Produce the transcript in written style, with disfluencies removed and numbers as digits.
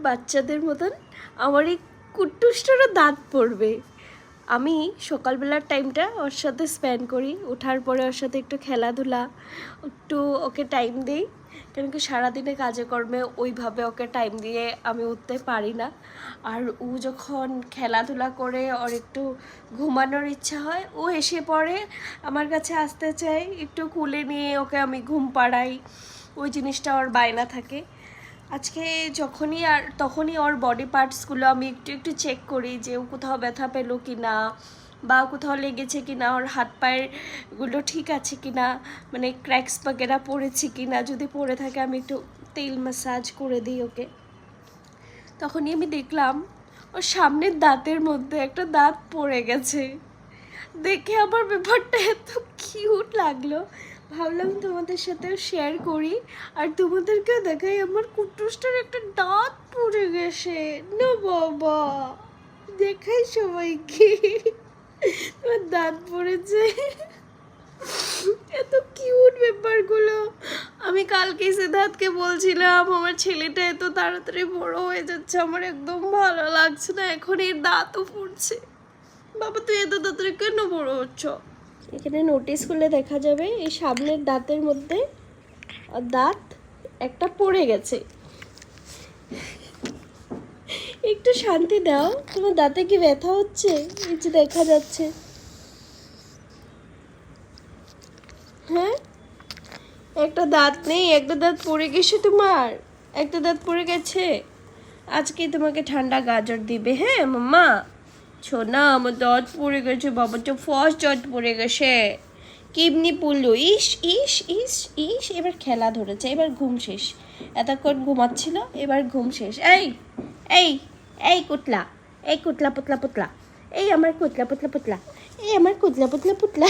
বাচ্চাদের মতন আমার এই কুট্টুসটারও দাঁত পড়বে। আমি সকালবেলার টাইমটা ওর সাথে স্পেন্ড করি, ওঠার পরে ওর সাথে একটু খেলাধুলা, একটু ওকে টাইম দিই, কারণ কি সারাদিনে কাজে কর্মে ওইভাবে ওকে টাইম দিয়ে আমি উঠতে পারি না। আর ও যখন খেলাধুলা করে ওর একটু ঘুমানোর ইচ্ছা হয়, ও এসে পড়ে আমার কাছে আসতে চায়, একটু কুলে নিয়ে ওকে আমি ঘুম পাড়াই, ওই জিনিসটা ওর বায়না থাকে। আজকে তখনই ওর বডি পার্টসগুলো আমি একটু একটু চেক করি যে ও কোথাও ব্যথা পেলো কি না, বা কোথাও লেগেছে কি না, ওর হাত পায়েরগুলো ঠিক আছে কি না, মানে ক্র্যাকস বাগেরা পড়েছে কি না, যদি পড়ে থাকে আমি একটু তেল ম্যাসাজ করে দিই ওকে। তখনই আমি দেখলাম ওর সামনের দাঁতের মধ্যে একটা দাঁত পড়ে গেছে। দেখে আমার ব্যাপারটা এত কিউট লাগলো, ভাবলাম তোমাদের সাথেও শেয়ার করি আর তোমাদেরকেও দেখাই আমার কুট্টুসটার একটা দাঁত পড়ে গেছে না বাবা, দেখাই সবাইকে তোমার দাঁত পড়েছে। এত কিউট ব্যাপারগুলো। আমি কালকে সিদ্ধার্থকে বলছিলাম আমার ছেলেটা এত তাড়াতাড়ি বড় হয়ে যাচ্ছে, আমার একদম ভালো লাগছে না, এখন এর দাঁতও পড়ছে। বাবা তুই এত তাড়াতাড়ি কেন বড় হচ্ছ? এখানে নোটিশ করলে দেখা যাবে এই সামনের দাঁতের মধ্যে দাঁত একটা পড়ে গেছে। একটু শান্তি দাও, তোমার দাঁতে কি ব্যথা হচ্ছে? এই যে দেখা যাচ্ছে। হ্যাঁ, একটা দাঁত নেই, একটা দাঁত পড়ে গেছে তোমার, একটা দাঁত পড়ে গেছে। আজকে তোমাকে ঠান্ডা গাজর দিবে। হ্যাঁ মাম্মা, ছোনা আমার দাঁত পড়ে গেছে, বাবা তো ফার্স্ট দাঁত পড়ে গেছে, কেমনি পড়লো, ইস ইস ইস ইস। এবার খেলা ধরেছে, এবার ঘুম শেষ, এতক্ষণ ঘুমাচ্ছিল, এবার ঘুম শেষ। এই এই এই কুতলা, এই কুতলা পুতলা পুতলা, এই আমার কুতলা পুতলা পুতলা, এই আমার কুতলা পুতলা পুতলা।